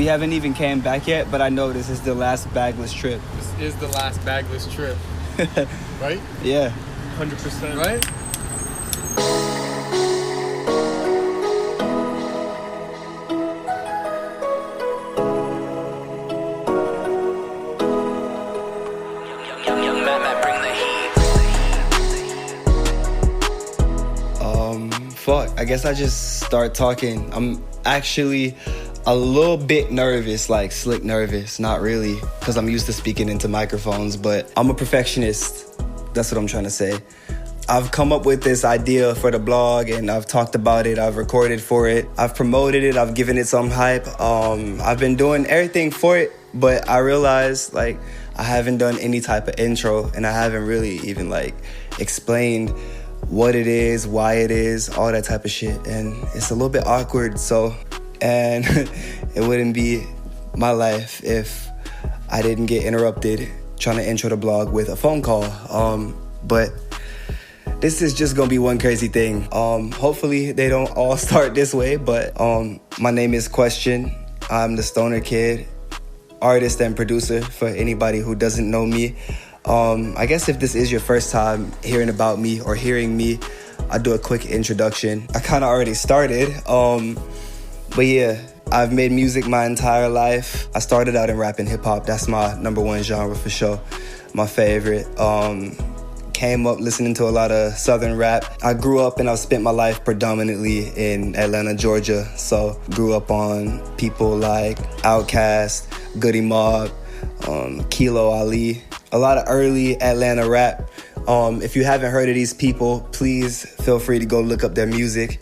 We haven't even came back yet, but I know this is the last bagless trip. This is the last bagless trip. Right? Yeah. 100%. Right? Fuck, I guess I just start talking. I'm actually a little bit nervous, like slick nervous. Not really, because I'm used to speaking into microphones, but I'm a perfectionist. That's what I'm trying to say. I've come up with this idea for the blog, and I've talked about it. I've recorded for it. I've promoted it. I've given it some hype. I've been doing everything for it, but I realized, like, I haven't done any type of intro, and I haven't really even, like, explained what it is, why it is, all that type of shit. And it's a little bit awkward, and it wouldn't be my life if I didn't get interrupted trying to intro the blog with a phone call. But this is just gonna be one crazy thing. Hopefully they don't all start this way, but my name is Question. I'm the Stoner Kid, artist and producer for anybody who doesn't know me. I guess if this is your first time hearing about me or hearing me, I'll do a quick introduction. I kind of already started, but yeah, I've made music my entire life. I started out in rap and hip hop. That's my number one genre for sure, my favorite. Came up listening to a lot of Southern rap. I grew up and I've spent my life predominantly in Atlanta, Georgia. So grew up on people like Outkast, Goody Mob, Kilo Ali, a lot of early Atlanta rap. If you haven't heard of these people, please feel free to go look up their music.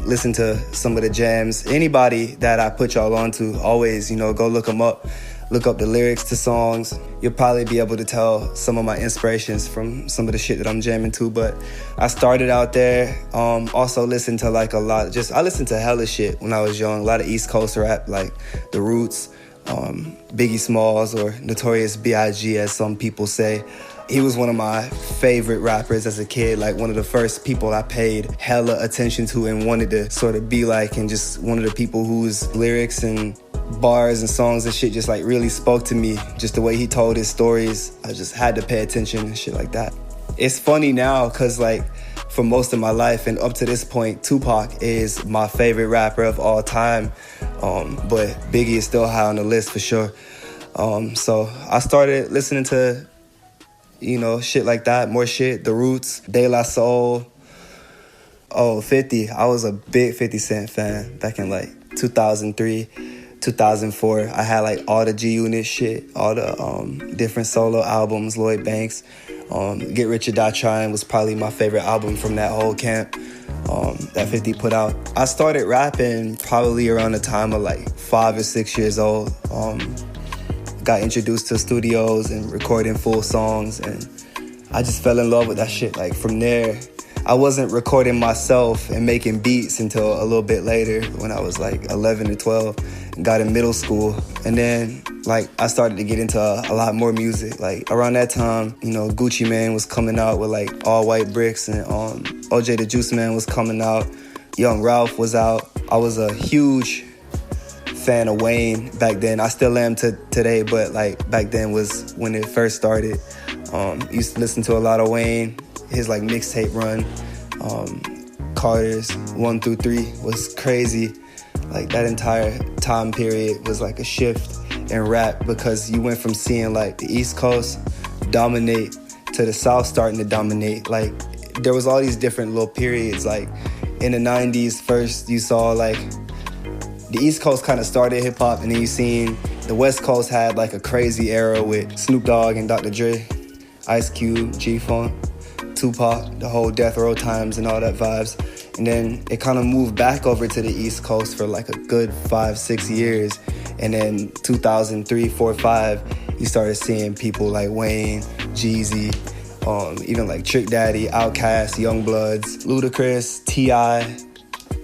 Listen to some of the jams. Anybody that I put y'all onto, always, go look them up. Look up the lyrics to songs. You'll probably be able to tell some of my inspirations from some of the shit that I'm jamming to. But I started out there. Also listened to like a lot. I listened to hella shit when I was young. A lot of East Coast rap, like The Roots, Biggie Smalls, or Notorious B.I.G. as some people say. He was one of my favorite rappers as a kid, like one of the first people I paid hella attention to and wanted to sort of be like, and just one of the people whose lyrics and bars and songs and shit just like really spoke to me. Just the way he told his stories, I just had to pay attention and shit like that. It's funny now because like for most of my life and up to this point, Tupac is my favorite rapper of all time. But Biggie is still high on the list for sure. So I started listening to, shit like that, more shit, The Roots, De La Soul. 50. I was a big 50 Cent fan back in like 2003, 2004. I had like all the G-Unit shit, all the different solo albums, Lloyd Banks. Get Rich or Die Trying was probably my favorite album from that whole camp that 50 put out. I started rapping probably around the time of like 5 or 6 years old. Got introduced to studios and recording full songs, and I just fell in love with that shit. Like from there, I wasn't recording myself and making beats until a little bit later when I was like 11 or 12 and got in middle school. And then like I started to get into a lot more music. Like around that time, Gucci Mane was coming out with like All White Bricks, and OJ the Juice Man was coming out. Young Ralph was out. I was a huge fan of Wayne back then. I still am today, but like back then was when it first started. Used to listen to a lot of Wayne. His like mixtape run, Carter's 1 through 3 was crazy. Like that entire time period was like a shift in rap, because you went from seeing like the East Coast dominate to the South starting to dominate. Like there was all these different little periods. Like in the 90s, first you saw like the East Coast kind of started hip hop, and then you seen the West Coast had like a crazy era with Snoop Dogg and Dr. Dre, Ice Cube, G-Funk, Tupac, the whole Death Row times and all that vibes. And then it kind of moved back over to the East Coast for like a good 5-6 years. And then 2003, 4, 5, you started seeing people like Wayne, Jeezy, even like Trick Daddy, Outkast, Youngbloods, Ludacris, T.I.,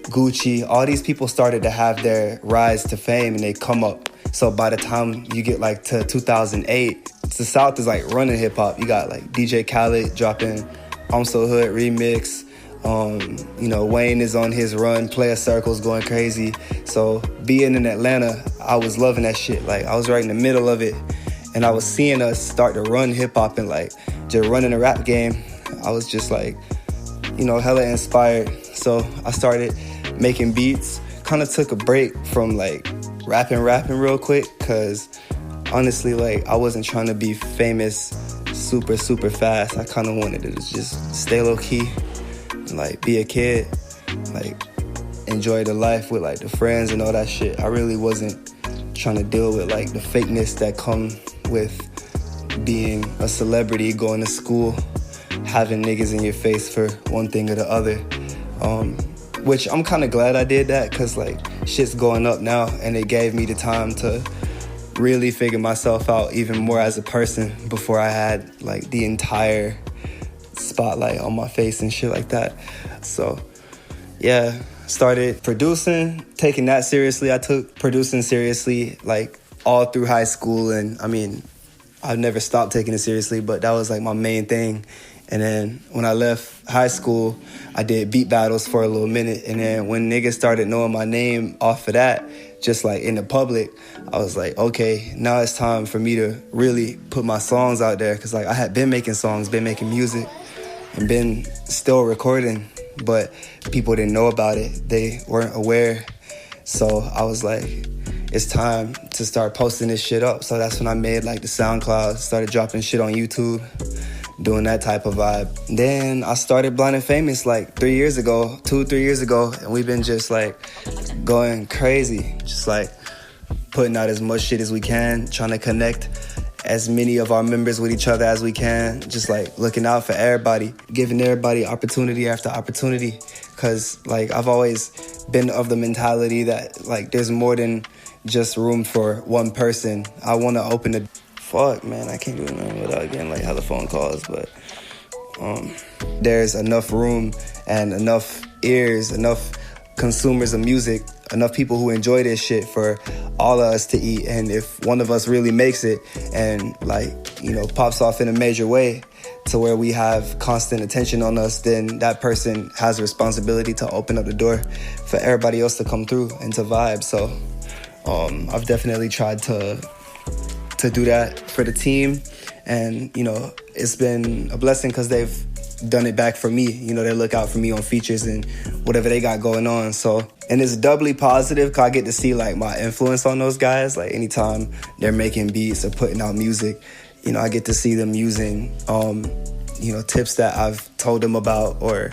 Gucci. All these people started to have their rise to fame and they come up. So by the time you get like to 2008, the South is like running hip hop. You got like DJ Khaled dropping I'm So Hood remix, Wayne is on his run, player circles going crazy. So being in Atlanta, I was loving that shit. Like, I was right in the middle of it, and I was seeing us start to run hip hop and like just running a rap game. I was just like, hella inspired. So I started making beats. Kind of took a break from like rapping real quick, cause honestly, like, I wasn't trying to be famous super fast. I kind of wanted to just stay low key, like be a kid, like enjoy the life with like the friends and all that shit. I really wasn't trying to deal with like the fakeness that come with being a celebrity, going to school, having niggas in your face for one thing or the other. Which I'm kind of glad I did that, cause like shit's going up now, and it gave me the time to really figure myself out even more as a person before I had like the entire spotlight on my face and shit like that. So yeah, started producing, taking that seriously. I took producing seriously like all through high school, and I mean, I've never stopped taking it seriously, but that was like my main thing. And then when I left high school, I did beat battles for a little minute. And then when niggas started knowing my name off of that, just like in the public, I was like, okay, now it's time for me to really put my songs out there. Cause like I had been making songs, been making music, and been still recording, but people didn't know about it. They weren't aware. So I was like, it's time to start posting this shit up. So that's when I made like the SoundCloud, started dropping shit on YouTube, doing that type of vibe. Then I started Blind and Famous like 3 years ago, 2-3 years ago, and we've been just like going crazy, just like putting out as much shit as we can, trying to connect as many of our members with each other as we can, just like looking out for everybody, giving everybody opportunity after opportunity. Cause like I've always been of the mentality that like there's more than just room for one person. I want to open the fuck, man, I can't do nothing without getting like hella phone calls, but there's enough room and enough ears, enough consumers of music, enough people who enjoy this shit for all of us to eat. And if one of us really makes it and like, pops off in a major way to where we have constant attention on us, then that person has a responsibility to open up the door for everybody else to come through and to vibe. So I've definitely tried to do that for the team, and it's been a blessing because they've done it back for me. They look out for me on features and whatever they got going on. So, and it's doubly positive because I get to see like my influence on those guys. Like anytime they're making beats or putting out music, I get to see them using tips that I've told them about, or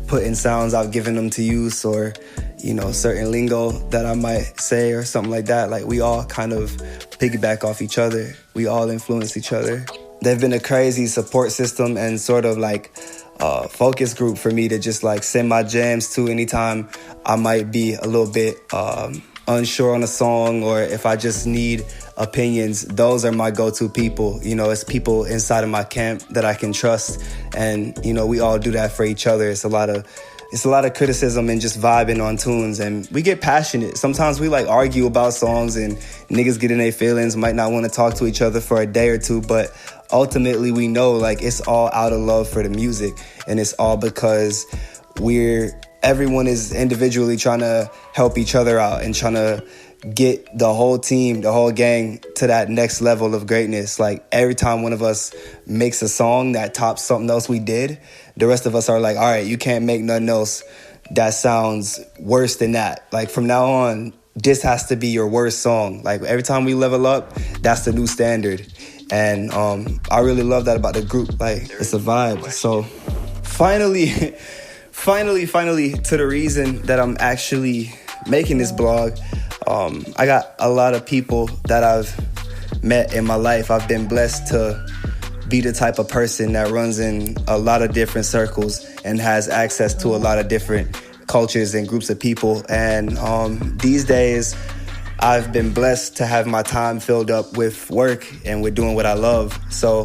putting sounds I've given them to use, or certain lingo that I might say or something like that. Like we all kind of piggyback off each other. We all influence each other. They've been a crazy support system and sort of like focus group for me to just like send my jams to anytime I might be a little bit unsure on a song, or if I just need opinions. Those are my go-to people. It's people inside of my camp that I can trust, and we all do that for each other. It's a lot of criticism and just vibing on tunes, and we get passionate. Sometimes we like argue about songs and niggas get in their feelings, might not want to talk to each other for a day or two, but ultimately we know like it's all out of love for the music, and it's all because everyone is individually trying to help each other out and trying to get the whole team, the whole gang to that next level of greatness. Like every time one of us makes a song that tops something else we did, the rest of us are like, all right, you can't make nothing else that sounds worse than that. Like from now on, this has to be your worst song. Like every time we level up, that's the new standard. And I really love that about the group. Like it's a vibe. So finally to the reason that I'm actually making this blog. I got a lot of people that I've met in my life. I've been blessed to be the type of person that runs in a lot of different circles and has access to a lot of different cultures and groups of people. And these days, I've been blessed to have my time filled up with work and with doing what I love. So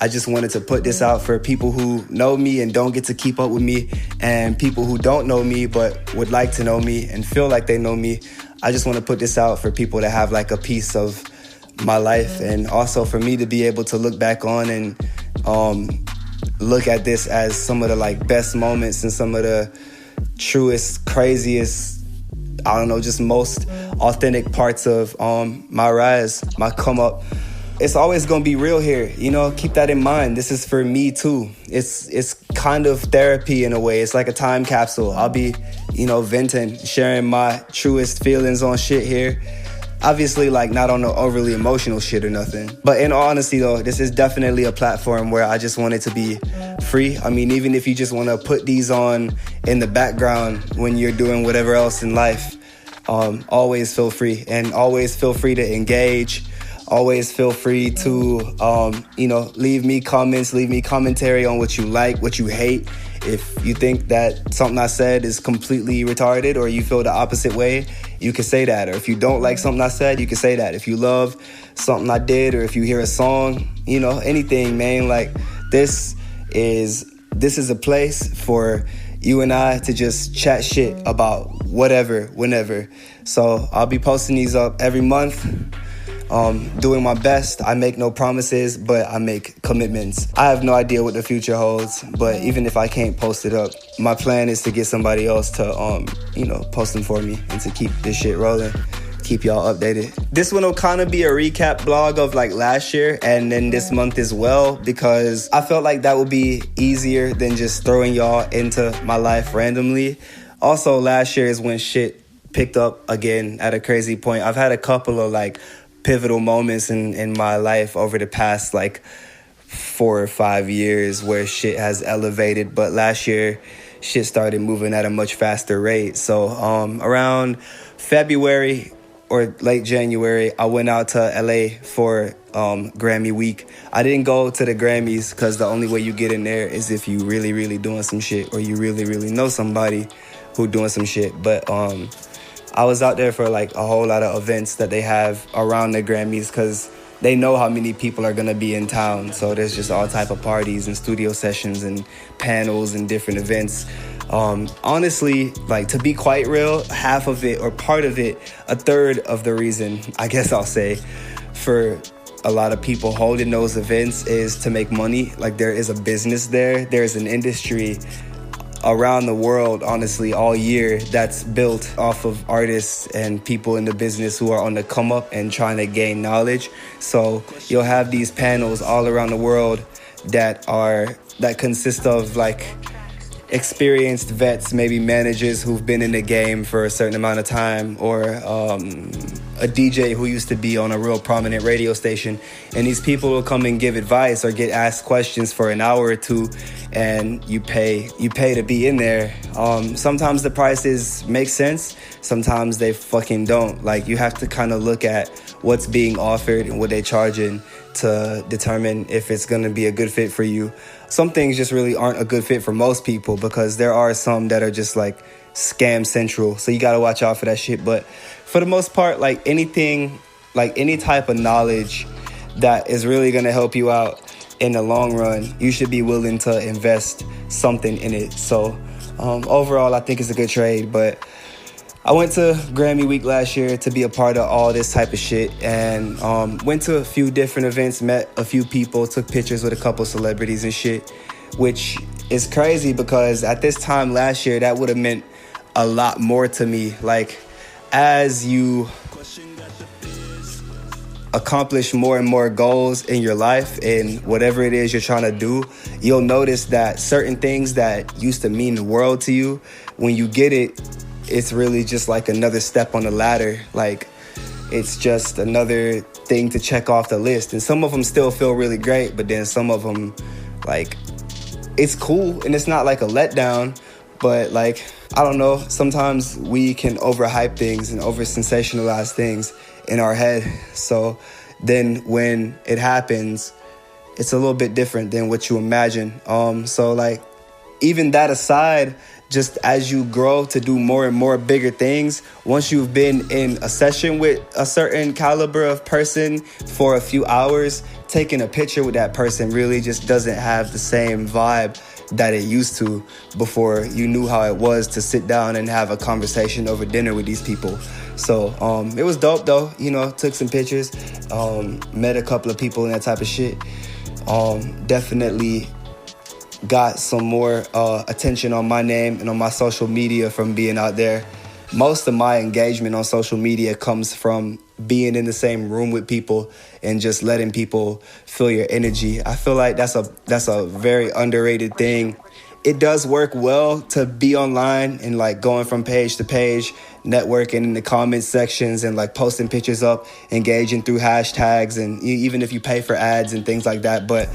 I just wanted to put this out for people who know me and don't get to keep up with me, and people who don't know me but would like to know me and feel like they know me. I just want to put this out for people to have like a piece of my life, and also for me to be able to look back on and look at this as some of the like best moments and some of the truest, craziest, I don't know, just most authentic parts of my rise, my come up. It's always gonna be real here, you know, keep that in mind. This is for me too. It's kind of therapy in a way. It's like a time capsule. I'll be, you know, venting, sharing my truest feelings on shit here. Obviously, like, not on no overly emotional shit or nothing. But in all honesty, though, this is definitely a platform where I just want it to be free. I mean, even if you just want to put these on in the background when you're doing whatever else in life, always feel free. And always feel free to engage. Always feel free to, you know, leave me comments, leave me commentary on what you like, what you hate. If you think that something I said is completely retarded or you feel the opposite way, you can say that. Or if you don't like something I said, you can say that. If you love something I did, or if you hear a song, you know, anything, man. Like, this is a place for you and I to just chat shit about whatever, whenever. So I'll be posting these up every month. Doing my best. I make no promises, but I make commitments. I have no idea what the future holds, but even if I can't post it up, my plan is to get somebody else to, you know, post them for me and to keep this shit rolling, keep y'all updated. This one will kind of be a recap blog of like last year and then this month as well, because I felt like that would be easier than just throwing y'all into my life randomly. Also, last year is when shit picked up again at a crazy point. I've had a couple of like pivotal moments in my life over the past like 4 or 5 years where shit has elevated, but last year shit started moving at a much faster rate. So around February or late January, I went out to LA for Grammy week. I didn't go to the Grammys because the only way you get in there is if you really doing some shit or you really know somebody who doing some shit. But I was out there for like a whole lot of events that they have around the Grammys because they know how many people are going to be in town. So there's just all type of parties and studio sessions and panels and different events. Honestly, like, to be quite real, half of it or part of it, a third of the reason, I guess I'll say, for a lot of people holding those events is to make money. Like, there is a business there. There's an industry around the world, honestly, all year that's built off of artists and people in the business who are on the come up and trying to gain knowledge. So you'll have these panels all around the world that consist of like experienced vets, maybe managers who've been in the game for a certain amount of time, or a DJ who used to be on a real prominent radio station. And these people will come and give advice or get asked questions for an hour or two, and you pay to be in there. Sometimes the prices make sense, sometimes they fucking don't. Like, you have to kind of look at what's being offered and what they're charging to determine if it's going to be a good fit for you. Some things just really aren't a good fit for most people because there are some that are just like scam central. So you got to watch out for that shit. But for the most part, like anything, like any type of knowledge that is really going to help you out in the long run, you should be willing to invest something in it. So overall, I think it's a good trade. But I went to Grammy week last year to be a part of all this type of shit, and went to a few different events, met a few people, took pictures with a couple celebrities and shit, which is crazy because at this time last year, that would have meant a lot more to me. Like, as you accomplish more and more goals in your life and whatever it is you're trying to do, you'll notice that certain things that used to mean the world to you, when you get it, it's really just like another step on the ladder. Like, it's just another thing to check off the list. And some of them still feel really great, but then some of them, like, it's cool and it's not like a letdown, but like, I don't know, sometimes we can overhype things and over sensationalize things in our head. So then when it happens, it's a little bit different than what you imagine. So like, even that aside, just as you grow to do more and more bigger things, once you've been in a session with a certain caliber of person for a few hours, taking a picture with that person really just doesn't have the same vibe that it used to before you knew how it was to sit down and have a conversation over dinner with these people. So it was dope though, you know, took some pictures, met a couple of people and that type of shit. Definitely got some more attention on my name and on my social media from being out there. Most of my engagement on social media comes from being in the same room with people and just letting people feel your energy. I feel like that's a very underrated thing. It does work well to be online and like going from page to page, networking in the comment sections and like posting pictures up, engaging through hashtags, and even if you pay for ads and things like that. But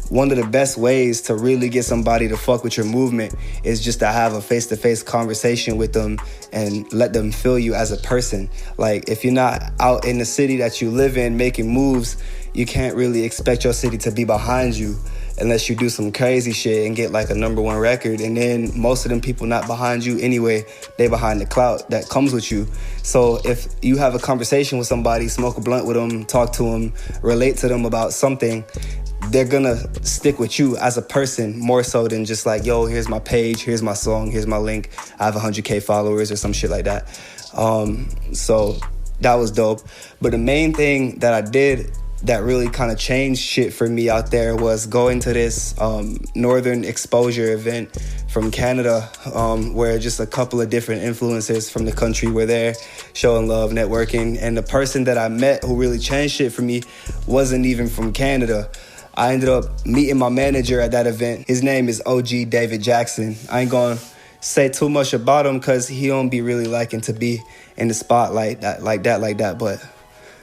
one of the best ways to really get somebody to fuck with your movement is just to have a face-to-face conversation with them and let them feel you as a person. Like, if you're not out in the city that you live in making moves, you can't really expect your city to be behind you unless you do some crazy shit and get like a #1 record. And then most of them people not behind you anyway, they behind the clout that comes with you. So if you have a conversation with somebody, smoke a blunt with them, talk to them, relate to them about something, they're gonna stick with you as a person more so than just like, yo, here's my page, here's my song, here's my link, I have 100K followers or some shit like that. So that was dope. But the main thing that I did that really kind of changed shit for me out there was going to this Northern Exposure event from Canada, where just a couple of different influencers from the country were there showing love, networking. And the person that I met who really changed shit for me wasn't even from Canada. I ended up meeting my manager at that event. His name is OG David Jackson. I ain't gonna say too much about him because he don't be really liking to be in the spotlight like that, but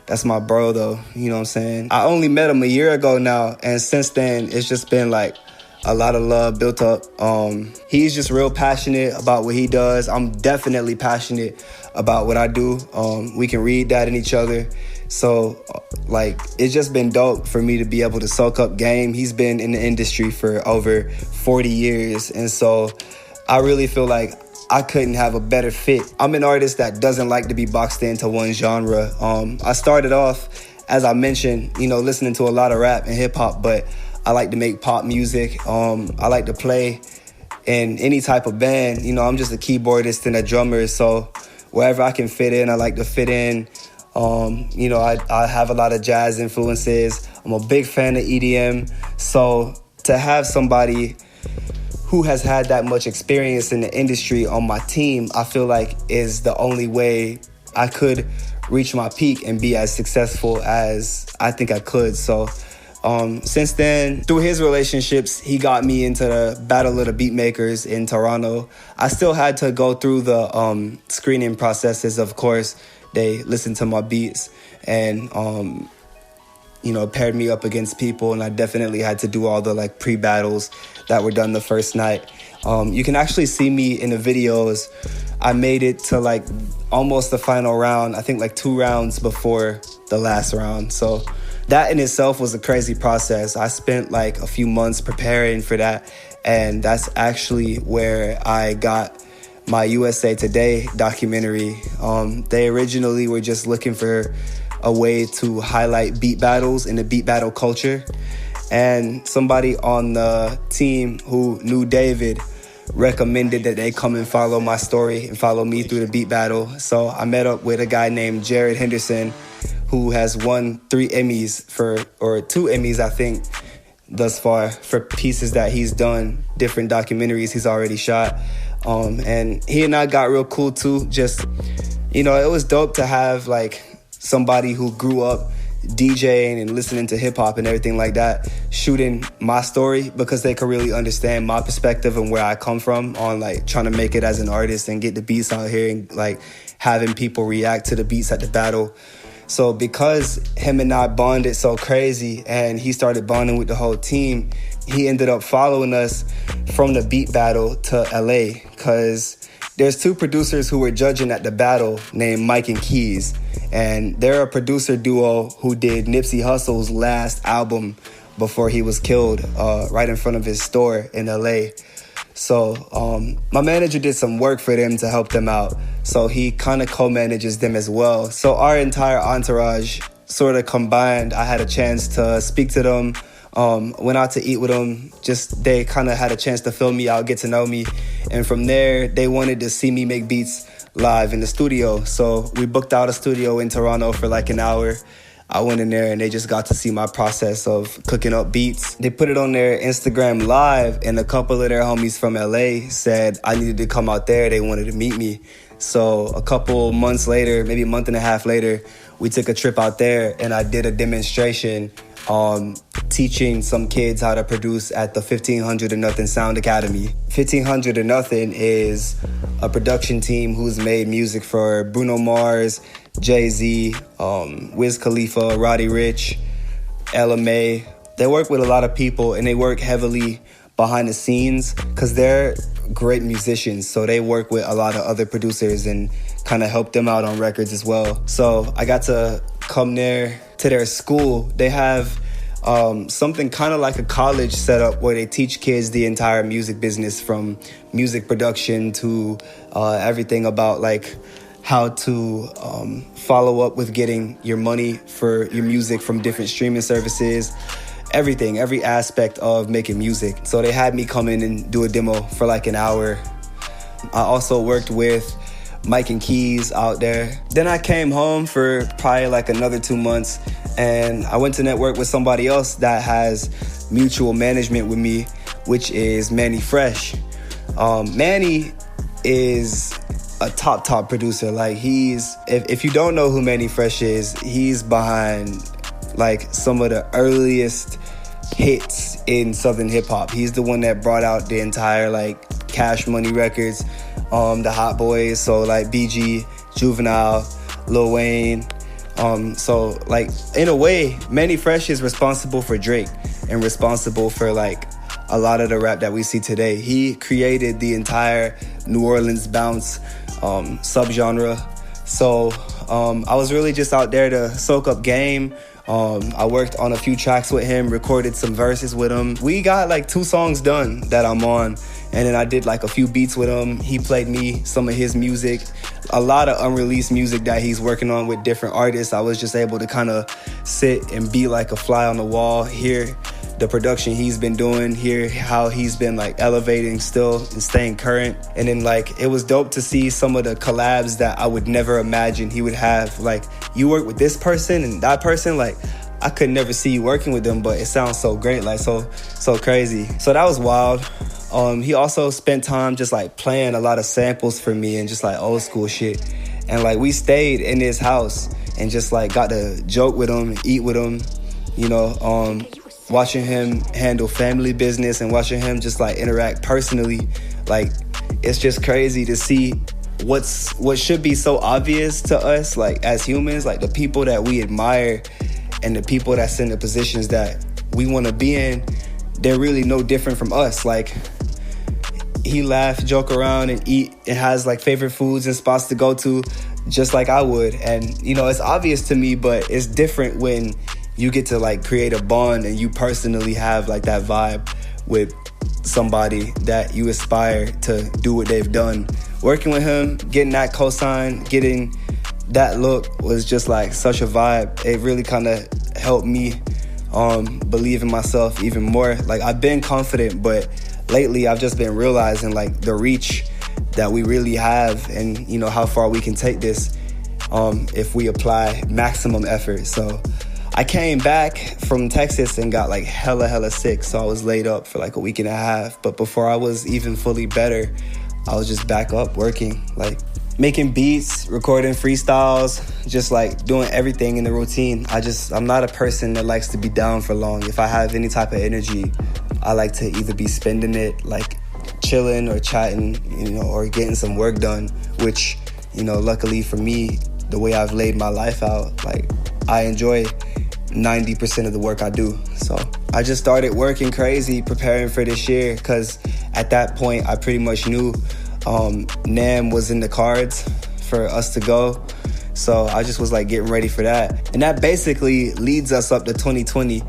that's my bro, though. You know what I'm saying? I only met him a year ago now, and since then, it's just been like a lot of love built up. He's just real passionate about what he does. I'm definitely passionate about what I do. We can read that in each other. So, like, it's just been dope for me to be able to soak up game. He's been in the industry for over 40 years, and so I really feel like I couldn't have a better fit. I'm an artist that doesn't like to be boxed into one genre. I started off, as I mentioned, listening to a lot of rap and hip hop, but I like to make pop music. I like to play in any type of band. I'm just a keyboardist and a drummer, so wherever I can fit in, I like to fit in. I have a lot of jazz influences. I'm a big fan of EDM. So to have somebody who has had that much experience in the industry on my team, I feel like is the only way I could reach my peak and be as successful as I think I could. So since then, through his relationships, he got me into the Battle of the Beatmakers in Toronto. I still had to go through the screening processes, of course. They listened to my beats and paired me up against people, and I definitely had to do all the like pre-battles that were done the first night. You can actually see me in the videos. I made it to like almost the final round, I think like 2 rounds before the last round. So that in itself was a crazy process. I spent like a few months preparing for that, and that's actually where I got my USA Today documentary. They originally were just looking for a way to highlight beat battles in the beat battle culture. And somebody on the team who knew David recommended that they come and follow my story and follow me through the beat battle. So I met up with a guy named Jared Henderson, who has won 3 Emmys or 2 Emmys, I think, thus far for pieces that he's done, different documentaries he's already shot. And he and I got real cool too. Just, it was dope to have like somebody who grew up DJing and listening to hip hop and everything like that shooting my story, because they could really understand my perspective and where I come from on like trying to make it as an artist and get the beats out here and like having people react to the beats at the battle. So because him and I bonded so crazy and he started bonding with the whole team, he ended up following us from the beat battle to LA, because there's 2 producers who were judging at the battle named Mike and Keys. And they're a producer duo who did Nipsey Hussle's last album before he was killed right in front of his store in LA. So my manager did some work for them to help them out. So he kind of co-manages them as well. So our entire entourage sort of combined. I had a chance to speak to them, went out to eat with them. Just they kind of had a chance to fill me out, get to know me. And from there, they wanted to see me make beats live in the studio. So we booked out a studio in Toronto for like an hour. I went in there and they just got to see my process of cooking up beats. They put it on their Instagram live, and a couple of their homies from LA said I needed to come out there. They wanted to meet me. So a couple months later, maybe a month and a half later, we took a trip out there and I did a demonstration teaching some kids how to produce at the 1500 or Nothing Sound Academy. 1500 or Nothing is a production team who's made music for Bruno Mars, Jay-Z, Wiz Khalifa, Roddy Ricch, Ella Mai. They work with a lot of people and they work heavily behind the scenes because they're great musicians. So they work with a lot of other producers and kind of help them out on records as well. So I got to come there to their school. They have something kind of like a college setup where they teach kids the entire music business, from music production to everything about like how to follow up with getting your money for your music from different streaming services, everything, every aspect of making music. So they had me come in and do a demo for like an hour. I also worked with Mike and Keys out there. Then I came home for probably like another 2 months, and I went to network with somebody else that has mutual management with me, which is Manny Fresh. Manny is a top producer. Like if you don't know who Manny Fresh is, he's behind like some of the earliest hits in Southern hip hop. He's the one that brought out the entire like Cash Money records, the Hot Boys, so like BG, Juvenile, Lil Wayne. So like in a way, Manny Fresh is responsible for Drake and responsible for like a lot of the rap that we see today. He created the entire New Orleans bounce subgenre. So I was really just out there to soak up game. I worked on a few tracks with him, recorded some verses with him. We got like 2 songs done that I'm on, and then I did like a few beats with him. He played me some of his music, a lot of unreleased music that he's working on with different artists. I was just able to kind of sit and be like a fly on the wall, hear the production he's been doing, hear how he's been like elevating still and staying current. And then like it was dope to see some of the collabs that I would never imagine he would have. Like, you work with this person and that person, like I could never see you working with them, but it sounds so great, like so crazy. So that was wild. He also spent time just like playing a lot of samples for me and just like old school shit. And like we stayed in his house and just like got to joke with him, eat with him, you know, watching him handle family business and watching him just like interact personally. Like, it's just crazy to see what should be so obvious to us, like as humans, like the people that we admire and the people that's in the positions that we want to be in, they're really no different from us. Like, he laugh, joke around, and eat, and has like favorite foods and spots to go to, just like I would. And you know, it's obvious to me, but it's different when you get to like create a bond and you personally have like that vibe with somebody that you aspire to do what they've done. Working with him, getting that cosign, getting that look was just like such a vibe. It really kind of helped me believe in myself even more. Like, I've been confident, but lately I've just been realizing like the reach that we really have, and you know how far we can take this if we apply maximum effort. So I came back from Texas and got like hella sick, so I was laid up for like a week and a half. But before I was even fully better, I was just back up working, like making beats, recording freestyles, just like doing everything in the routine. I'm not a person that likes to be down for long. If I have any type of energy, I like to either be spending it like chilling or chatting, you know, or getting some work done, which, you know, luckily for me, the way I've laid my life out, like I enjoy 90% of the work I do. So I just started working crazy, preparing for this year, because at that point I pretty much knew NAMM was in the cards for us to go. So I just was like getting ready for that. And that basically leads us up to 2020.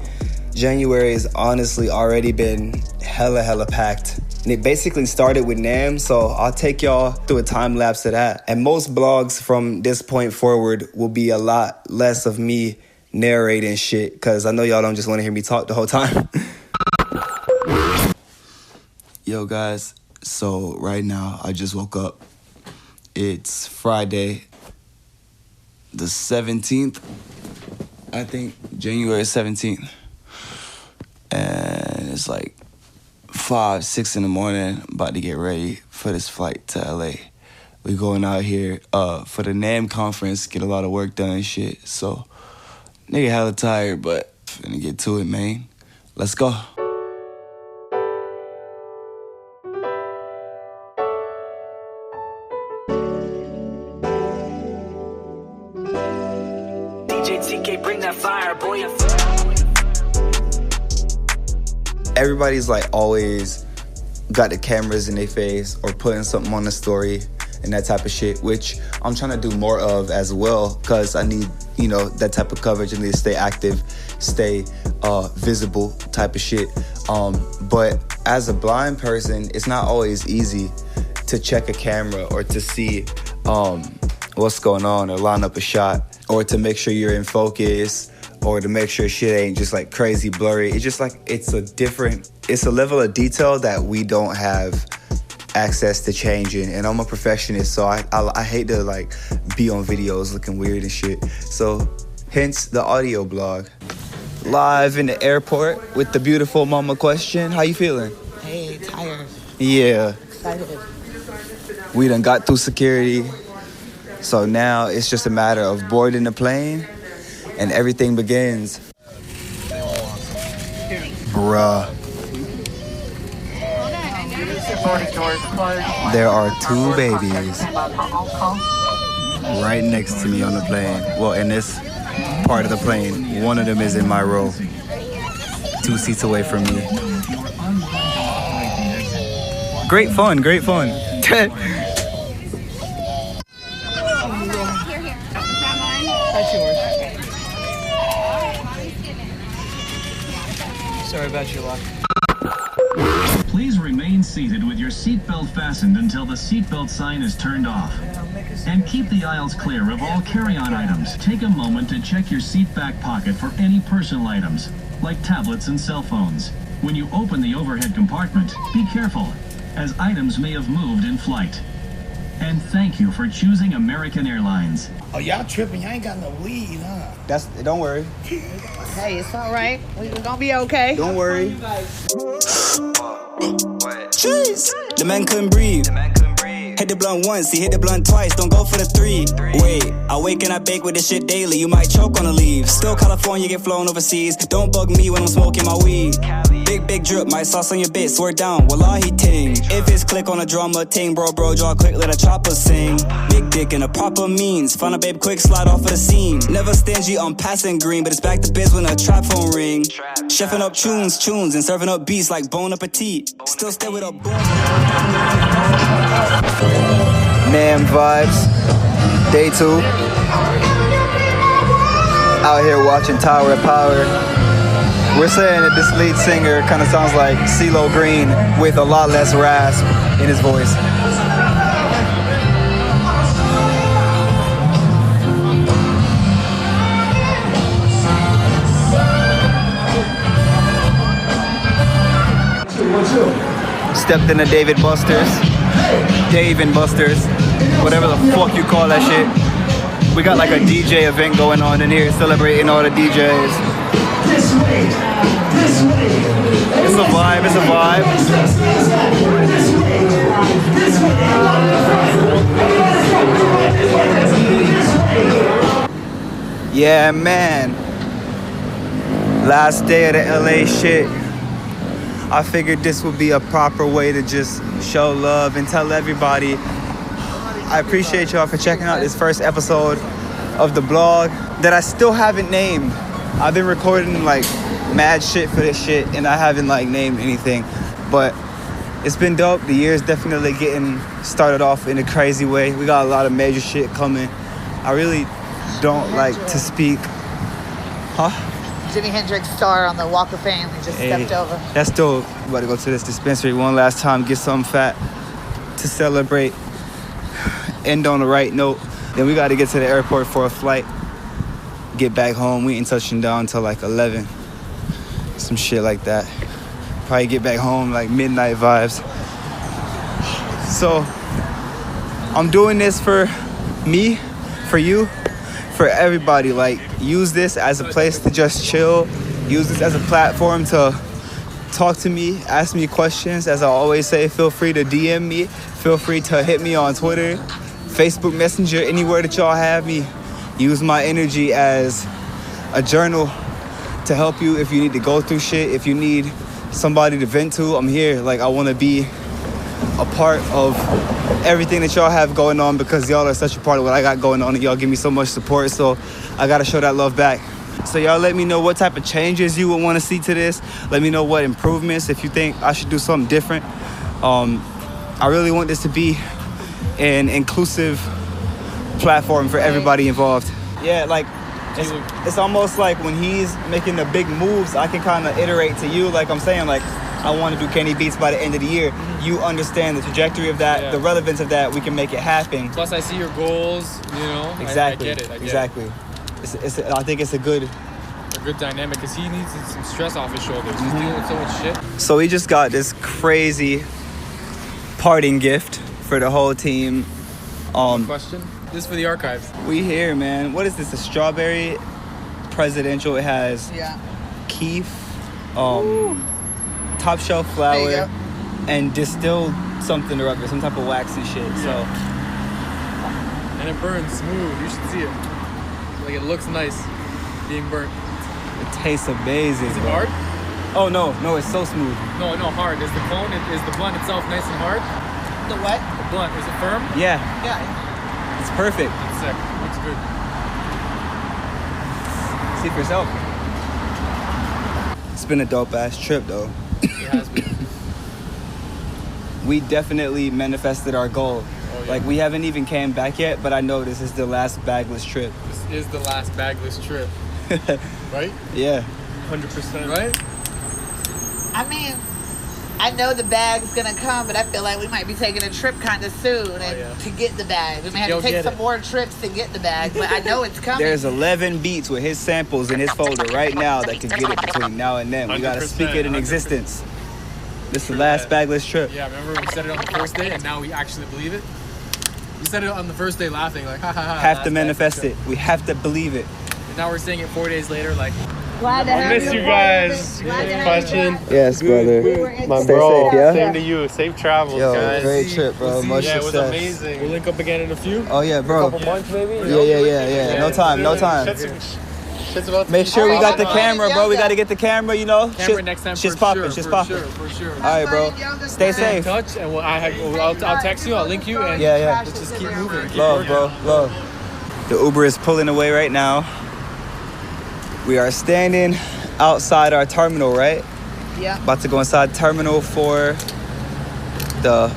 January has honestly already been hella packed. And it basically started with NAMM, so I'll take y'all through a time lapse of that. And most blogs from this point forward will be a lot less of me narrating shit, because I know y'all don't just want to hear me talk the whole time. Yo guys, so right now I just woke up. It's Friday the 17th, I think January 17th. And it's like 5, 6 in the morning. I'm about to get ready for this flight to LA. We going out here for the NAMM conference, get a lot of work done and shit. So, nigga hella tired, but finna get to it, man. Let's go. DJ TK, bring that fire, boy. Everybody's like always got the cameras in their face or putting something on the story and that type of shit, which I'm trying to do more of as well, because I need, that type of coverage. I need to stay active, stay visible type of shit. But as a blind person, it's not always easy to check a camera or to see what's going on or line up a shot or to make sure you're in focus or to make sure shit ain't just like crazy blurry. It's just like, it's a level of detail that we don't have access to changing. And I'm a perfectionist, so I hate to like be on videos looking weird and shit. So hence the audio blog. Live in the airport with the beautiful Mama Question. How you feeling? Hey, tired. Yeah. Excited. We done got through security. So now it's just a matter of boarding the plane and everything begins. Bruh. There are 2 babies right next to me on the plane. Well, in this part of the plane, one of them is in my row, 2 seats away from me. Great fun, great fun. That's yours. Sorry about your luck. Please remain seated with your seatbelt fastened until the seatbelt sign is turned off. And keep the aisles clear of all carry-on items. Take a moment to check your seat back pocket for any personal items, like tablets and cell phones. When you open the overhead compartment, be careful, as items may have moved in flight. And thank you for choosing American Airlines. Oh, y'all tripping. Y'all ain't got no weed, huh? Don't worry. Hey, it's all right. We're gonna be okay. Don't worry. Jeez. The man couldn't breathe. Hit the blunt once, he hit the blunt twice, don't go for the 3. Wait, I wake and I bake with this shit daily, you might choke on the leaves. Still California, get flown overseas, don't bug me when I'm smoking my weed. Big drip, my sauce on your bit, swear down, wallahi ting. If it's click on a drama ting, bro, draw quick, let a chopper sing. Big dick in a proper means, find a babe quick, slide off of the scene. Never stingy on passing green, but it's back to biz when a trap phone ring. Chefing up tunes, and serving up beats like Bon Appetit. Still stay with a boom. NAMM vibes, day 2. Out here watching Tower of Power. We're saying that this lead singer kind of sounds like CeeLo Green with a lot less rasp in his voice. Stepped into Dave and Buster's, whatever the fuck you call that shit. We got like a DJ event going on in here, celebrating all the DJs. It's a vibe, Yeah, man. Last day of the LA shit. I figured this would be a proper way to just show love and tell everybody I appreciate y'all for checking out this first episode of the blog that I still haven't named. I've been recording like mad shit for this shit and I haven't like named anything, but it's been dope. The year's definitely getting started off in a crazy way. We got a lot of major shit coming. I really don't like to speak. Jimi Hendrix star on the Walk of Fame. He just stepped over. That's dope. We're about to go to this dispensary one last time, get something fat to celebrate, end on the right note. Then we got to get to the airport for a flight, get back home. We ain't touching down until like 11, some shit like that. Probably get back home like midnight vibes. So I'm doing this for me, for you, for everybody. Like, use this as a place to just chill. Use this as a platform to talk to me, ask me questions. As I always say, feel free to DM me. Feel free to hit me on Twitter, Facebook Messenger, anywhere that y'all have me. Use my energy as a journal to help you if you need to go through shit. If you need somebody to vent to, I'm here. Like, I want to be a part of everything that y'all have going on because y'all are such a part of what I got going on and y'all give me so much support. So I got to show that love back. So y'all let me know what type of changes you would want to see to this. Let me know what improvements, if you think I should do something different. I really want this to be an inclusive platform for everybody involved. Yeah, like, it's almost like when he's making the big moves, I can kind of iterate to you. Like I'm saying, like, I want to do Kenny Beats by the end of the year. You understand the trajectory of that, the relevance of that. We can make it happen. Plus, I see your goals, you know. Exactly. I get it. Exactly. I think it's a good dynamic because he needs some stress off his shoulders. He's dealing with so much shit. So we just got this crazy parting gift for the whole team. Question? This is for the archives. We here, man. What is this? A strawberry presidential. It has keef, top shelf flour, and distilled something or other, some type of wax and shit. So, and it burns smooth. You should see it. Like, it looks nice being burnt. It tastes amazing. Is it hard? Oh no, it's so smooth. No, hard. Is the cone? Is the blunt itself nice and hard? The what? The blunt, is it firm? Yeah, Yeah. it's perfect. It's sick. Looks good. See for yourself. It's been a dope ass trip though. It has been. We definitely manifested our goal. Oh, yeah. Like, we haven't even came back yet, but I know this is the last bagless trip. This is the last bagless trip. Right? Yeah. 100%. Right? I mean, I know the bag's gonna come, but I feel like we might be taking a trip kind of soon to get the bag. We may have to take some more trips to get the bag, but I know it's coming. There's 11 beats with his samples in his folder right now that could get it between now and then. We gotta speak it in 100%. existence. This is the last bagless trip. Yeah, remember we said it on the first day and now we actually believe it? We said it on the first day laughing, like, ha ha ha. Have to manifest it. We have to believe it. And now we're saying it 4 days later, like, Glad to have miss you guys. Question. Yes, brother. My Stay bro. safe, yeah? Same to you. Safe travels, Yo, guys. great trip, bro. Much Yeah, it was success. amazing. we'll link up again in a few. Oh yeah, bro. Couple months, maybe. Yeah. No time. Shit's about to Make sure we got the Oh, camera, bro. We gotta get the camera, you know. Camera next time Shit's for popping. sure. Shit's For popping. sure, for sure. All right, bro. Stay Stay in safe. touch and I'll text you, I'll link you, and Yeah. let's just keep moving. Keep Love, working. bro. Love. The Uber is pulling away right now. We are standing outside our terminal, right? Yeah. About to go inside terminal for the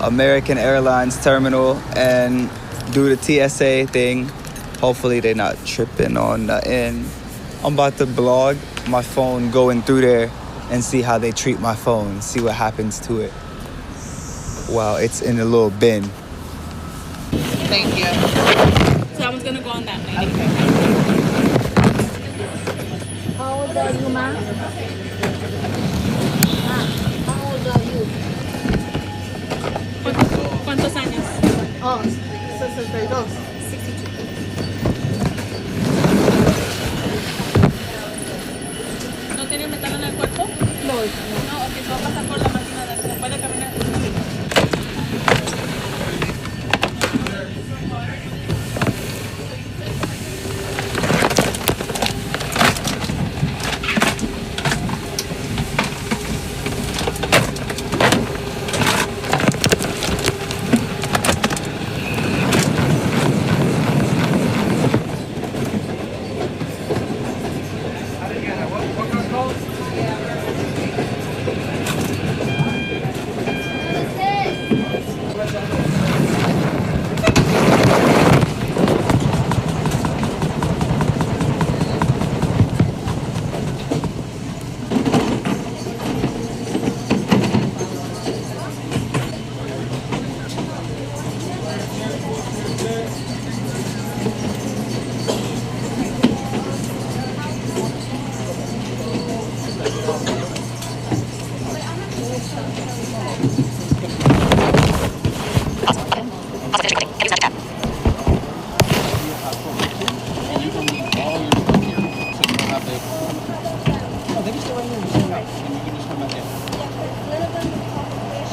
American Airlines terminal and do the TSA thing. Hopefully they're not tripping on nothing. I'm about to blog my phone going through there and see how they treat my phone, see what happens to it while it's in a little bin. Thank you. Someone's gonna go on that night. How old are you, ma? How old are you? ¿Cuántos años? Oh, 62. ¿No tiene metal en el cuerpo? No, ok, se va a pasar por la máquina de eso. ¿Puede caminar?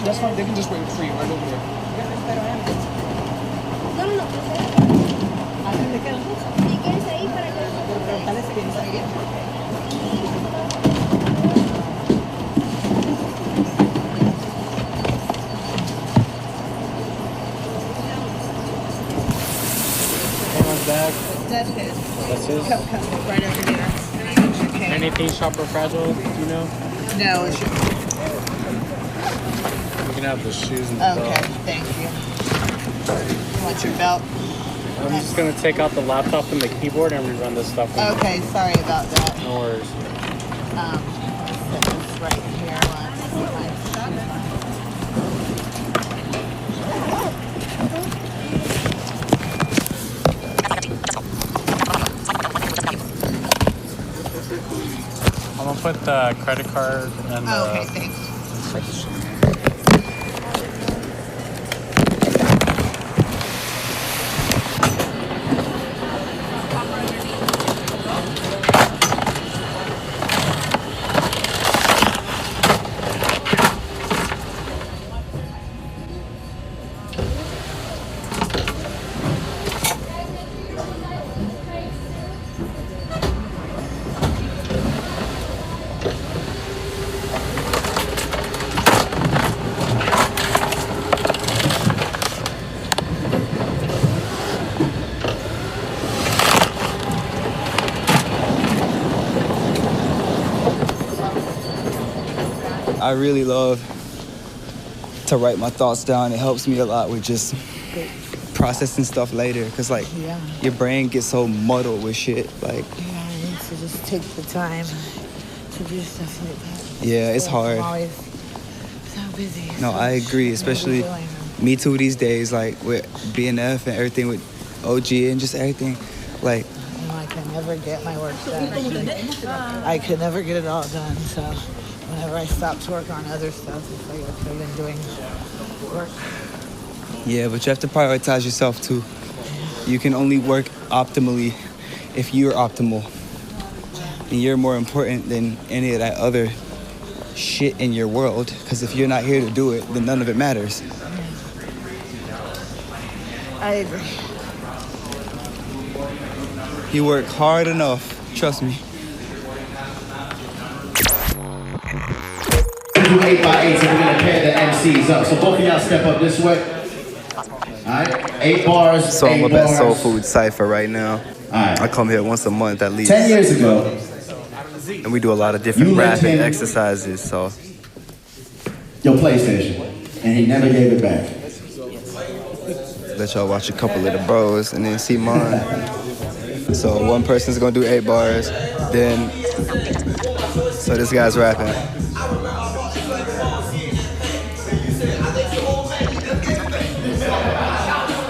That's fine. They can just wait for you right over there. No, no, no. ¿Y quieres ahí para que Bag. That's his. That's his? Cup right over here. Anything shopper fragile, do you know? No, it's just... You can have the shoes and the Okay, belt. thank you. You want your belt? I'm just going to take out the laptop and the keyboard and rerun this stuff. Okay, sorry about that. No worries. Set this right here. I'm going to put the credit card and the... Okay, thanks. I really love to write my thoughts down. It helps me a lot with just processing stuff later. Cause like your brain gets so muddled with shit. Like I need to just take the time to do stuff like that. Yeah, it's hard. I'm always so busy. No, I agree. Especially me too these days. Like with BNF and everything with OG and just everything. Like I can never get my work done. I could never get it all done. So whenever I stop to work on other stuff, it's like I've been doing work. yeah, but you have to prioritize yourself too. You can only work optimally if you're optimal. And you're more important than any of that other shit in your world. Because if you're not here to do it, then none of it matters. I agree. You work hard enough, trust me. Do 8x8s and we're gonna pair the MCs up. So both of y'all step up this way. Alright, 8 bars. So I'm up at bars. Soul Food Cypher right now. Alright. I come here once a month at least. 10 years ago. And we do a lot of different You lent rapping him exercises, so. your PlayStation, and he never gave it back. Let y'all watch a couple of the bros and then see mine. So one person's gonna do 8 bars, then, so this guy's rapping.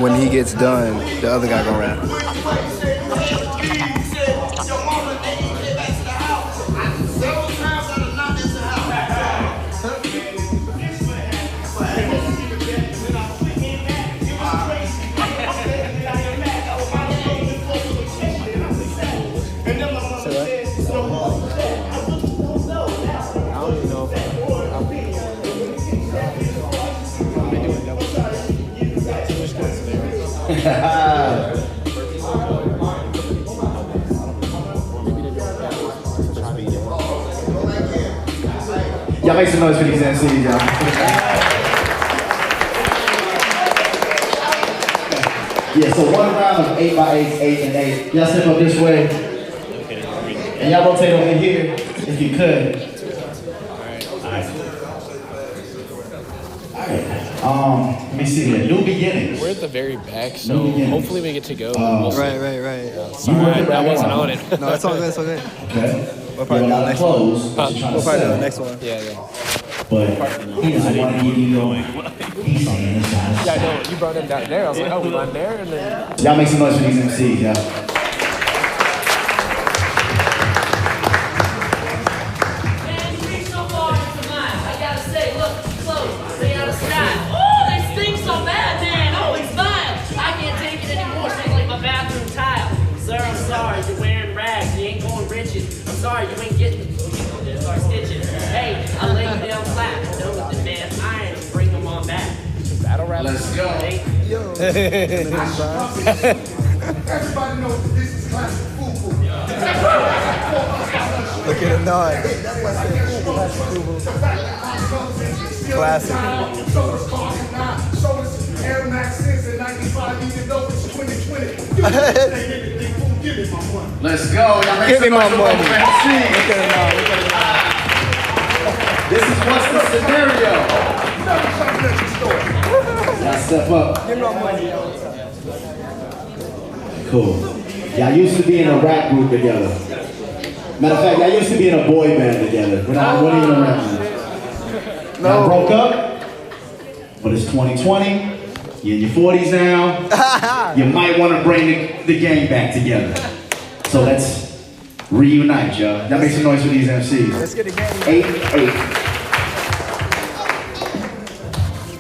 When he gets done, the other guy gonna rap. Y'all make some noise for these MCs, y'all. Yeah, so one round of 8x8, 8 and 8. Y'all step up this way. And y'all rotate over here, if you could. Let me see here. New beginnings. We're at the very back, so hopefully we get to go. Right. Sorry, I wasn't on it. No, it's all good, it's all good. Okay. We'll probably do the next one. We'll probably do the next one. Yeah. But he doesn't want to give you going. He's on the inside. Yeah, I know. You brought him down there. I was like, oh, we went there, and then. Y'all make some noise for these MCs, y'all. Sorry, you're wearing rags. You ain't going riches. I'm sorry, you ain't getting. Let's go. Everybody knows that this is classic FUBU. Look at the nod. Classic. Air Maxes in 95, even though it's 2020. Let's go. Y'all make Give me some my noise for money. Local MC. Look at the nod. Look at the nod. This is what's the scenario. Y'all step up. Give me my money. Cool. Y'all used to be in a rap group together. Matter of fact, y'all used to be in a boy band together. But I wasn't even a rap group. Y'all broke up, but it's 2020. You're in your 40s now. You might want to bring the gang back together. So let's reunite, y'all. Y'all make some noise for these MCs. Let's get the game. 8-8.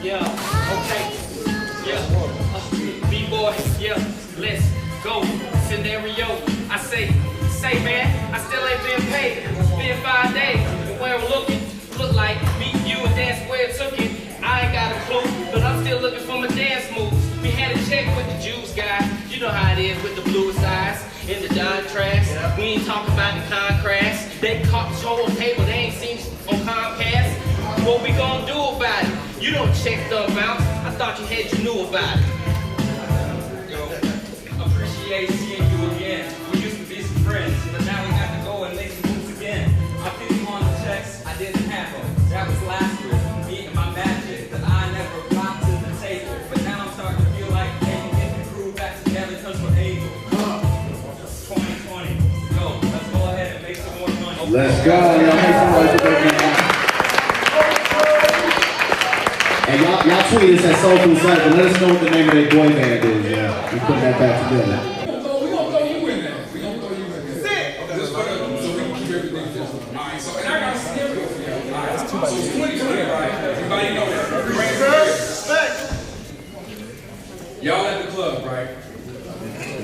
Yeah, okay. Yeah, B-boy, yeah, let's go. Scenario, I say man, I still ain't been paid. It's been 5 days, and where I'm looking, look like me, you, and that's where it took it. I ain't got a clue, but I'm still looking for my dance moves. We had a check with the Jews guy. You know how it is with the bluest eyes and the John trash. We ain't talking about the contrast. They caught the whole table, they ain't seen on Comcast. What we gonna do about it? You don't check the amount. I thought you knew about it. Yo, appreciate seeing you again. We used to be some friends, but now we got to go and make some moves again. I feel you on the checks, I didn't have them. That was last year, me and my magic, that I never brought to the table. But now I'm starting to feel like they can get the crew back together because we're able. 2020, go, let's go ahead and make some more money. Let's go. Y'all make some noise for that. And y'all tweet us at Soul Food Site, but let us know what the name of their boy band is. Yeah, we put that back together. We gonna throw you in there. We gonna throw you in there. That's it. Okay, just put it up so we can keep everything just. Alright, so and I got a scenario for y'all. Alright, so it's 2020, right? Everybody know that. Respect. Y'all at the club, right?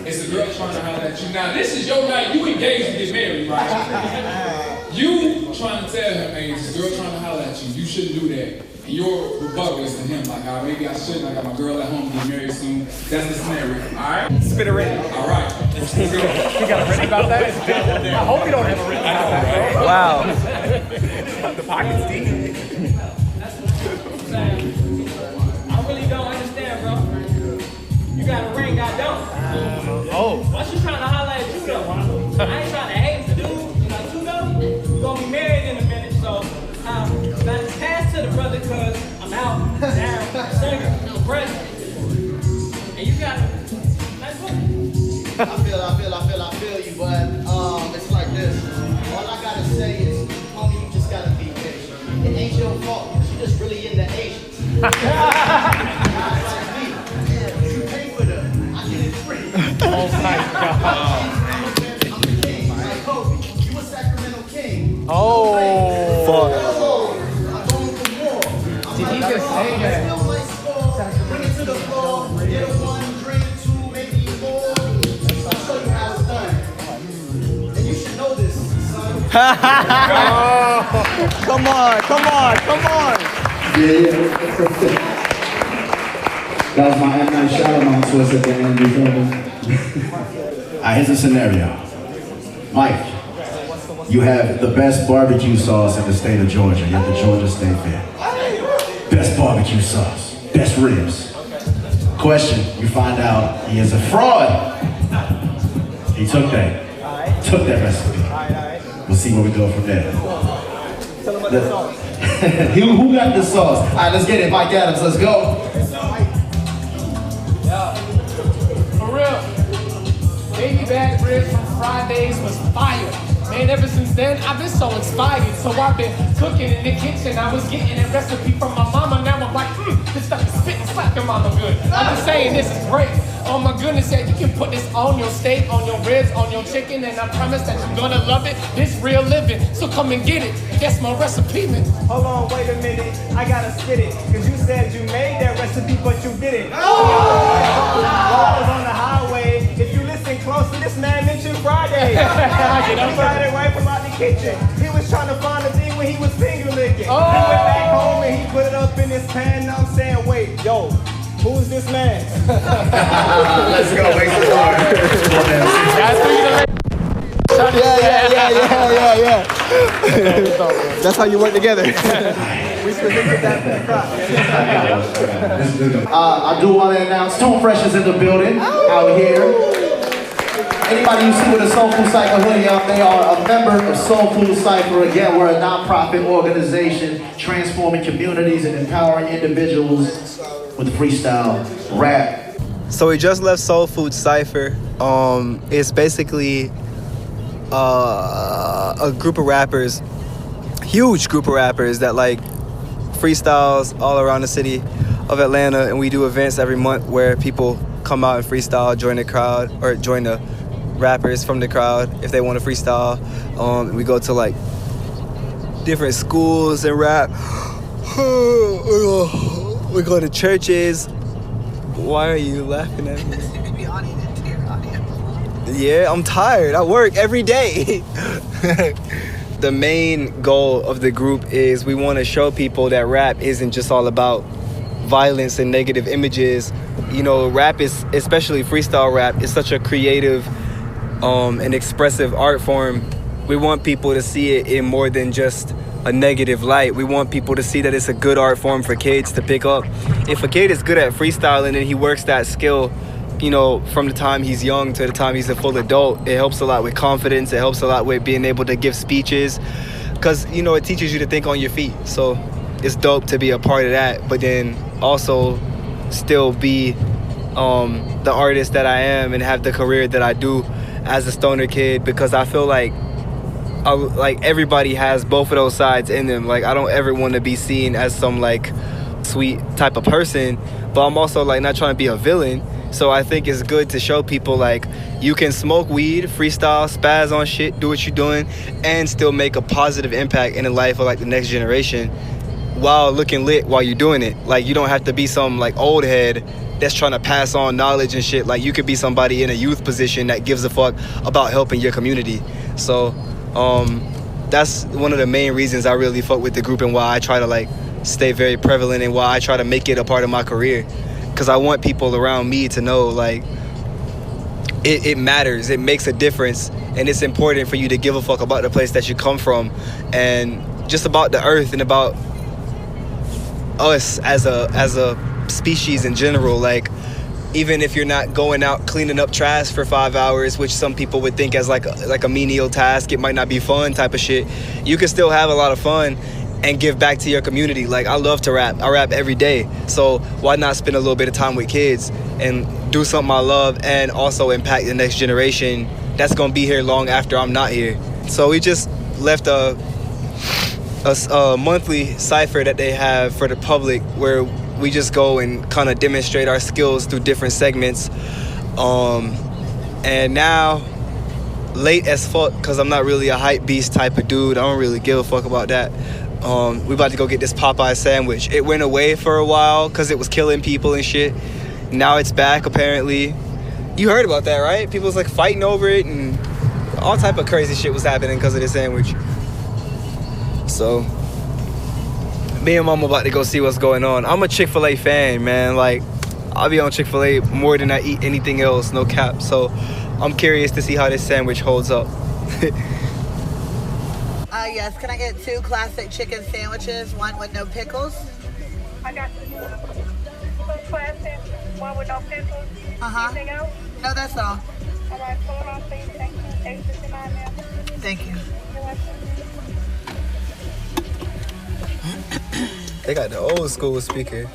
It's a girl trying to holler at you. Now this is your night. You engaged to get married, right? You trying to tell her, hey, this girl trying to holler at you. You shouldn't do that. And your rebuttal is to him, like, maybe I shouldn't. I got my girl at home, get married soon. That's the scenario, all right? Spit it ready. All right. You got a written about that? I hope you don't have a written about that, bro. Wow. The pocket's deep. I really don't understand, bro. You got a ring, I don't. Oh. Why you trying to holler at you though? I ain't trying to hate the dude. You know, you know, we're gonna be married in a minute, so gotta pass to the brother cause I'm out, down, singer, present. And you got let's go. I feel you, but it's like this. All I gotta say is, homie, you just gotta be patient. It ain't your fault. You just really into Asians. Like me. You pay for them. I get it free. Oh my God. I'm the king, like Kobe. You a Sacramento king. Oh. Fuck. I'm going for more. Did he just say that? Bring it to the floor. Get a 1, drink 2, maybe 4. I'll show you how it's done. And you should know this, son. Come on, come on, come on. Yeah. That was my M. Night Shyamalan twist at the end. You feel me? Alright, here's a scenario. Mike, you have the best barbecue sauce in the state of Georgia. You're at the Georgia State Fair. Best barbecue sauce. Best ribs. Question, you find out he is a fraud. He took that recipe. We'll see where we go from there. Who got the sauce? Alright, let's get it. Mike Adams, let's go. For real. Baby back ribs from Fridays was fire. Man, ever since then, I've been so inspired. So I've been cooking in the kitchen. I was getting a recipe from my mama. Now I'm like, this stuff is spitting, slapping mama good. I'm just saying, this is great. Oh my goodness, yeah, you can put this on your steak, on your ribs, on your chicken, and I promise that you're gonna love it. This real living, so come and get it. That's my recipe, man. Hold on, wait a minute. I gotta spit it. Cause you said you made that recipe, but you didn't. Oh! While I was on the highway, if you listen closely, this man mentioned Friday. He got it right from out the kitchen. He was trying to find a thing when he was finger licking. Oh! He went back home and he put it up in his pan. Now I'm saying, wait, yo, this man. Let's go. Make some Yeah. That's how you work together. We presented that for the crowd. I do want to announce Tone Fresh is in the building out here. Anybody you see with a Soul Food Cypher hoodie on, they are a member of Soul Food Cypher. Again, we're a non-profit organization transforming communities and empowering individuals with freestyle rap. So we just left Soul Food Cypher. It's basically a group of rappers, huge group of rappers that like freestyles all around the city of Atlanta, and we do events every month where people come out and freestyle, join the crowd, or join the rappers from the crowd if they want to freestyle. We go to like different schools and rap. We go to churches. Why are you laughing at me? Yeah, I'm tired. I work every day. The main goal of the group is we want to show people that rap isn't just all about violence and negative images. You know, rap is, especially freestyle rap, is such a creative and expressive art form. We want people to see it in more than just a negative light. We want people to see that it's a good art form for kids to pick up. If a kid is good at freestyling and he works that skill, you know, from the time he's young to the time he's a full adult, it helps a lot with confidence. It helps a lot with being able to give speeches, because, you know, it teaches you to think on your feet. So it's dope to be a part of that, but then also still be the artist that I am and have the career that I do as a stoner kid, because I feel like everybody has both of those sides in them. Like, I don't ever want to be seen as some like sweet type of person, but I'm also like not trying to be a villain. So I think it's good to show people like you can smoke weed, freestyle, spaz on shit, do what you're doing, and still make a positive impact in the life of like the next generation while looking lit while you're doing it. Like, you don't have to be some like old head that's trying to pass on knowledge and shit. Like, you could be somebody in a youth position that gives a fuck about helping your community. So that's one of the main reasons I really fuck with the group, and why I try to like stay very prevalent, and why I try to make it a part of my career. Because I want people around me to know like it matters, it makes a difference, and it's important for you to give a fuck about the place that you come from, and just about the earth, and about us as a species in general. Like, even if you're not going out cleaning up trash for 5 hours, which some people would think as like a menial task, it might not be fun type of shit, you can still have a lot of fun and give back to your community. Like, I love to rap. I rap every day. So why not spend a little bit of time with kids and do something I love, and also impact the next generation that's gonna be here long after I'm not here. So we just left a monthly cypher that they have for the public, where we just go and kind of demonstrate our skills through different segments. And now, late as fuck, because I'm not really a hype beast type of dude. I don't really give a fuck about that. We about to go get this Popeye sandwich. It went away for a while because it was killing people and shit. Now it's back, apparently. You heard about that, right? People was like fighting over it, and all type of crazy shit was happening because of this sandwich. So me and Mama about to go see what's going on. I'm a Chick-fil-A fan, man. Like, I'll be on Chick-fil-A more than I eat anything else, no cap. So I'm curious to see how this sandwich holds up. Yes, can I get 2 classic chicken sandwiches, 1 with no pickles? I got 2 classic, 1 with no pickles. Anything else? No, that's all. All right, pull it on, please. Thank you. 859 now. Thank you. You're welcome. They got the old school speaker.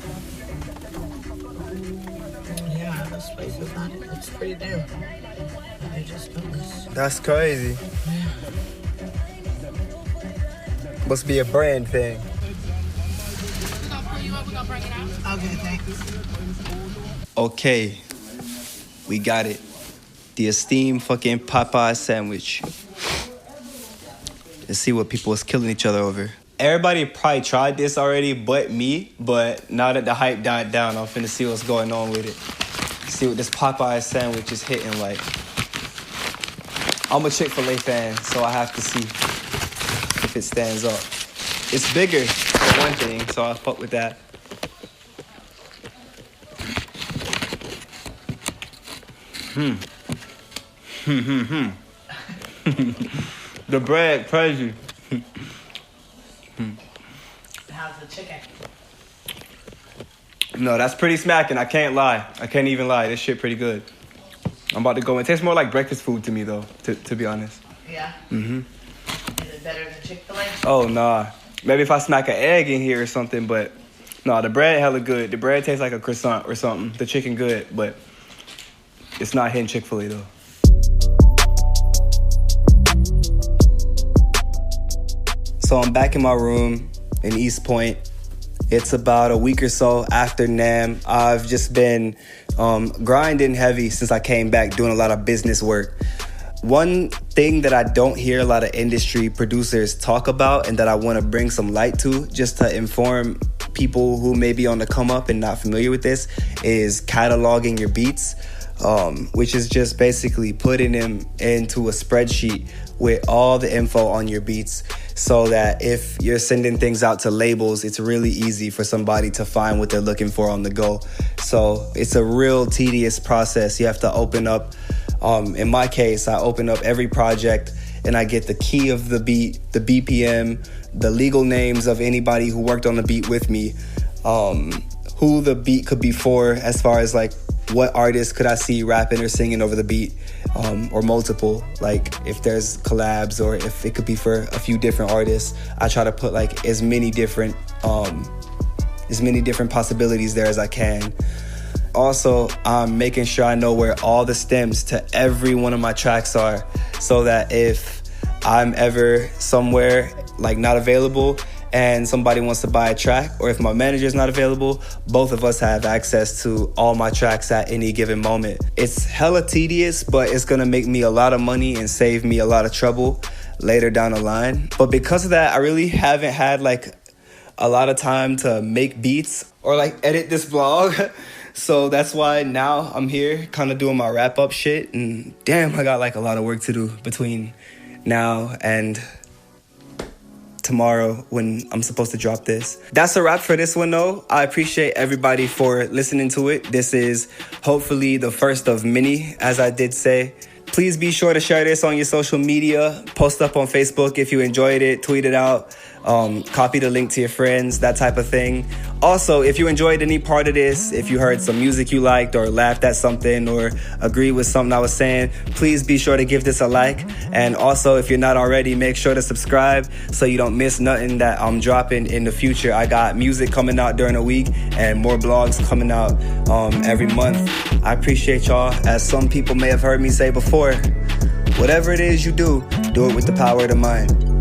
Yeah, this place is not, it's pretty new. They just do this. That's crazy. Must be a brand thing. Okay, thanks. Okay, we got it. The esteemed fucking Popeye sandwich. Let's see what people is killing each other over. Everybody probably tried this already but me, but now that the hype died down, I'm finna see what's going on with it. See what this Popeye sandwich is hitting like. I'm a Chick-fil-A fan, so I have to see if it stands up. It's bigger, for one thing, so I fuck with that. The bread, crazy. How's the chicken? No, that's pretty smacking. I can't lie. I can't even lie. This shit pretty good. I'm about to go. It tastes more like breakfast food to me, though, to be honest. Yeah? Mm-hmm. Is it better than Chick-fil-A? Oh, nah. Maybe if I smack an egg in here or something, but... No, the bread hella good. The bread tastes like a croissant or something. The chicken good, but... It's not hitting Chick-fil-A, though. So I'm back in my room in East Point. It's about a week or so after NAMM. I've just been grinding heavy since I came back, doing a lot of business work. One thing that I don't hear a lot of industry producers talk about and that I want to bring some light to, just to inform people who may be on the come up and not familiar with this, is cataloging your beats, which is just basically putting them into a spreadsheet with all the info on your beats, so that if you're sending things out to labels, it's really easy for somebody to find what they're looking for on the go. So it's a real tedious process. You have to open up, in my case, I open up every project and I get the key of the beat, the BPM, the legal names of anybody who worked on the beat with me, who the beat could be for, as far as like what artist could I see rapping or singing over the beat, or multiple, like if there's collabs or if it could be for a few different artists. I try to put like as many different possibilities there as I can. Also, I'm making sure I know where all the stems to every one of my tracks are, so that if I'm ever somewhere like not available and somebody wants to buy a track, or if my manager's not available, both of us have access to all my tracks at any given moment. It's hella tedious, but it's gonna make me a lot of money and save me a lot of trouble later down the line. But because of that, I really haven't had like a lot of time to make beats or like edit this vlog. So that's why now I'm here kind of doing my wrap up shit, and damn, I got like a lot of work to do between now and tomorrow when I'm supposed to drop this. That's a wrap for this one though. I appreciate everybody for listening to it. This is hopefully the first of many, as I did say. Please be sure to share this on your social media. Post up on Facebook if you enjoyed it. Tweet it out. Copy the link to your friends, that type of thing. Also, if you enjoyed any part of this, if you heard some music you liked or laughed at something or agreed with something I was saying, please be sure to give this a like. And also, if you're not already, make sure to subscribe so you don't miss nothing that I'm dropping in the future. I got music coming out during the week and more blogs coming out every month. I appreciate y'all. As some people may have heard me say before, whatever it is you do, do it with the power of the mind.